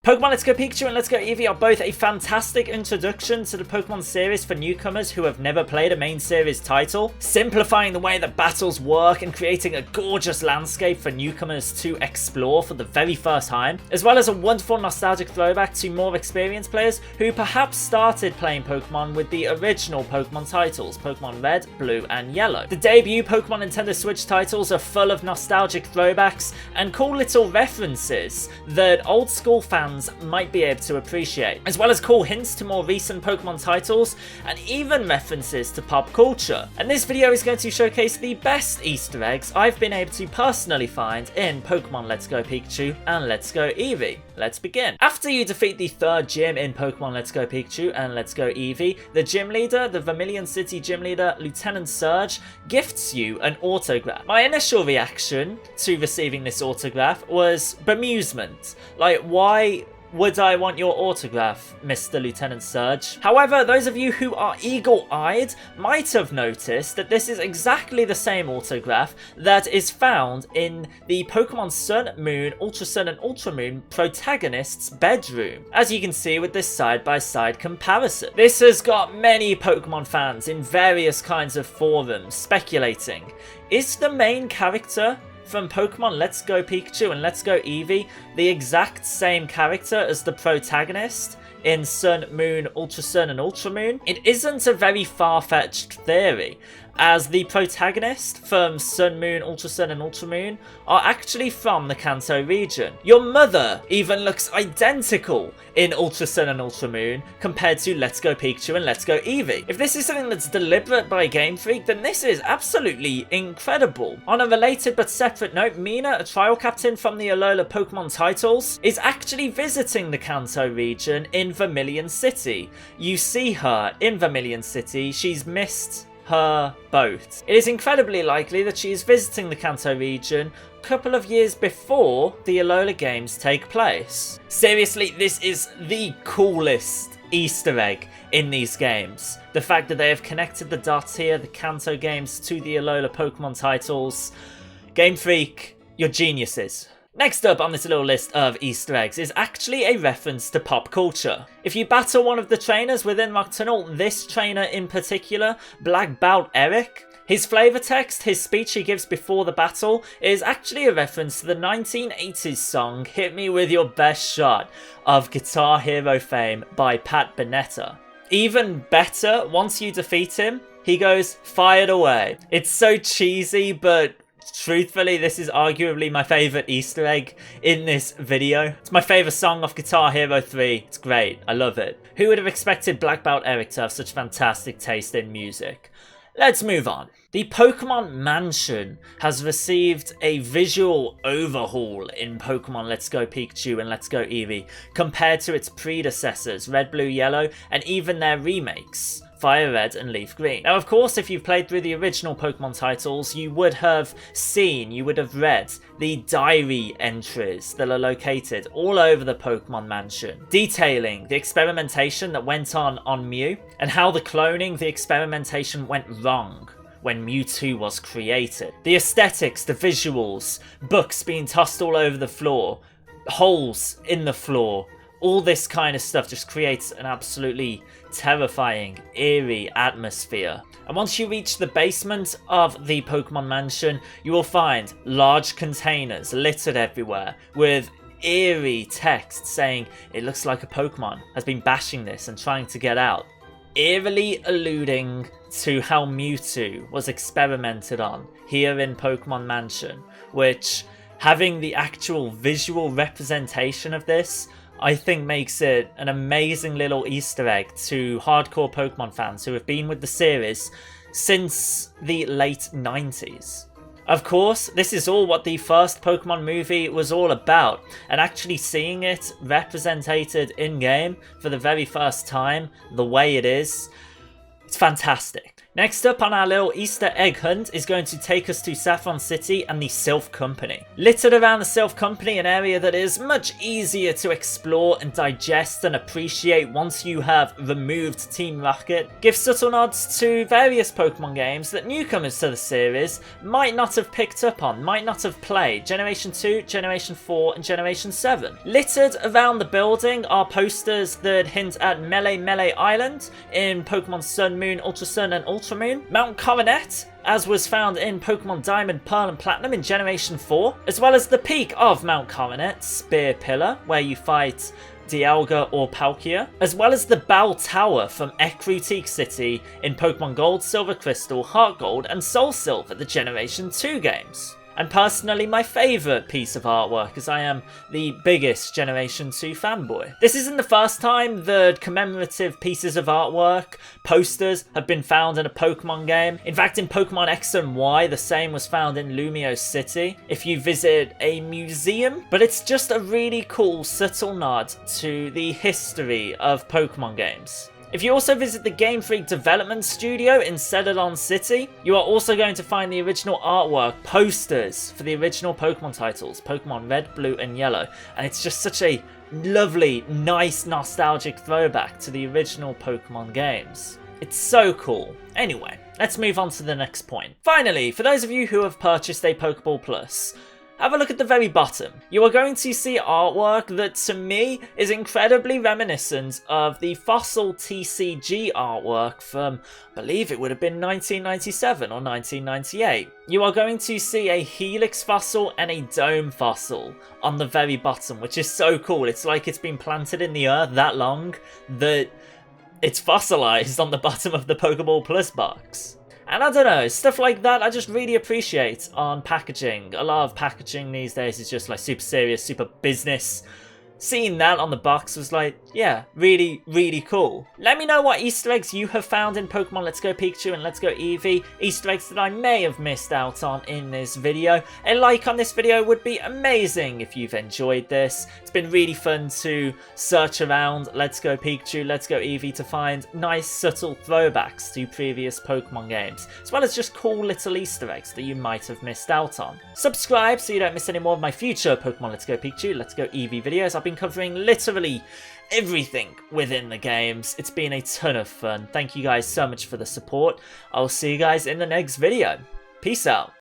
Pokemon Let's Go Pikachu and Let's Go Eevee are both a fantastic introduction to the Pokemon series for newcomers who have never played a main series title, simplifying the way that battles work and creating a gorgeous landscape for newcomers to explore for the very first time, as well as a wonderful nostalgic throwback to more experienced players who perhaps started playing Pokemon with the original Pokemon titles, Pokemon Red, Blue and Yellow. The debut Pokemon Nintendo Switch titles are full of nostalgic throwbacks and cool little references that old school fans might be able to appreciate, as well as cool hints to more recent Pokemon titles and even references to pop culture. And this video is going to showcase the best Easter eggs I've been able to personally find in Pokemon Let's Go Pikachu and Let's Go Eevee. Let's begin. After you defeat the third gym in Pokemon Let's Go Pikachu and Let's Go Eevee, the gym leader, the Vermilion City gym leader, Lieutenant Surge, gifts you an autograph. My initial reaction to receiving this autograph was bemusement. Like, why would I want your autograph, Mr. Lieutenant Surge? However, those of you who are eagle-eyed might have noticed that this is exactly the same autograph that is found in the Pokemon Sun, Moon, Ultra Sun and Ultra Moon protagonist's bedroom, as you can see with this side-by-side comparison. This has got many Pokemon fans in various kinds of forums speculating, is the main character from Pokemon Let's Go Pikachu and Let's Go Eevee the exact same character as the protagonist in Sun, Moon, Ultra Sun and Ultra Moon? It isn't a very far-fetched theory, as the protagonist from Sun, Moon, Ultra Sun and Ultra Moon are actually from the Kanto region. Your mother even looks identical in Ultra Sun and Ultra Moon compared to Let's Go Pikachu and Let's Go Eevee. If this is something that's deliberate by Game Freak, then this is absolutely incredible. On a related but separate note, Mina, a trial captain from the Alola Pokemon titles, is actually visiting the Kanto region in Vermilion City. You see her in Vermilion City. She's missed her boat. It is incredibly likely that she is visiting the Kanto region a couple of years before the Alola games take place. Seriously, this is the coolest Easter egg in these games. The fact that they have connected the dots here, the Kanto games to the Alola Pokemon titles. Game Freak, you're geniuses. Next up on this little list of Easter eggs is actually a reference to pop culture. If you battle one of the trainers within Rock Tunnel, this trainer in particular, Black Belt Eric, his flavor text, his speech he gives before the battle, is actually a reference to the 1980s song Hit Me With Your Best Shot of Guitar Hero fame by Pat Bonetta. Even better, once you defeat him, he goes, "Fired away." It's so cheesy, but truthfully, this is arguably my favourite Easter egg in this video. It's my favourite song off Guitar Hero 3. It's great. I love it. Who would have expected Black Belt Eric to have such fantastic taste in music? Let's move on. The Pokemon Mansion has received a visual overhaul in Pokemon Let's Go Pikachu and Let's Go Eevee compared to its predecessors, Red, Blue, Yellow, and even their remakes, Fire Red and Leaf Green. Now, of course, if you've played through the original Pokemon titles, you would have read the diary entries that are located all over the Pokemon Mansion, detailing the experimentation that went on Mew and how the cloning, the experimentation went wrong when Mewtwo was created. The aesthetics, the visuals, books being tossed all over the floor, holes in the floor, all this kind of stuff just creates an absolutely terrifying, eerie atmosphere. And once you reach the basement of the Pokemon Mansion, you will find large containers littered everywhere with eerie text saying it looks like a Pokemon has been bashing this and trying to get out, eerily alluding to how Mewtwo was experimented on here in Pokemon Mansion, which, having the actual visual representation of this, I think makes it an amazing little Easter egg to hardcore Pokemon fans who have been with the series since the late 90s. Of course, this is all what the first Pokemon movie was all about, and actually seeing it represented in-game for the very first time, the way it is, it's fantastic. Next up on our little Easter egg hunt is going to take us to Saffron City and the Sylph Company. Littered around the Sylph Company, an area that is much easier to explore and digest and appreciate once you have removed Team Rocket, gives subtle nods to various Pokemon games that newcomers to the series might not have picked up on, might not have played. Generation 2, Generation 4 and Generation 7. Littered around the building are posters that hint at Melee Island in Pokemon Sun, Moon, Ultra Sun and Ultra Moon, Mount Coronet, as was found in Pokemon Diamond, Pearl and Platinum in Generation 4, as well as the peak of Mount Coronet, Spear Pillar, where you fight Dialga or Palkia, as well as the Bell Tower from Ecruteak City in Pokemon Gold, Silver Crystal, Heart Gold and Soul Silver, the Generation 2 games. And personally my favourite piece of artwork, as I am the biggest Generation 2 fanboy. This isn't the first time that commemorative pieces of artwork, posters, have been found in a Pokemon game. In fact, in Pokemon X and Y, the same was found in Lumio City, if you visit a museum. But it's just a really cool, subtle nod to the history of Pokemon games. If you also visit the Game Freak development studio in Celadon City, you are also going to find the original artwork posters for the original Pokemon titles, Pokemon Red, Blue and Yellow, and it's just such a lovely, nice, nostalgic throwback to the original Pokemon games. It's so cool. Anyway, let's move on to the next point. Finally, for those of you who have purchased a Pokeball Plus, have a look at the very bottom. You are going to see artwork that to me is incredibly reminiscent of the Fossil TCG artwork from, I believe it would have been 1997 or 1998. You are going to see a Helix fossil and a Dome fossil on the very bottom, which is so cool. It's like it's been planted in the earth that long that it's fossilized on the bottom of the Pokeball Plus box. And I don't know, stuff like that I just really appreciate on packaging. A lot of packaging these days is just like super serious, super business. Seeing that on the box was like, yeah, really, really cool. Let me know what Easter eggs you have found in Pokemon Let's Go Pikachu and Let's Go Eevee. Easter eggs that I may have missed out on in this video. A like on this video would be amazing if you've enjoyed this. It's been really fun to search around Let's Go Pikachu, Let's Go Eevee to find nice subtle throwbacks to previous Pokemon games, as well as just cool little Easter eggs that you might have missed out on. Subscribe so you don't miss any more of my future Pokemon Let's Go Pikachu, Let's Go Eevee videos. I've been covering literally everything within the games. It's been a ton of fun. Thank you guys so much for the support. I'll see you guys in the next video. Peace out.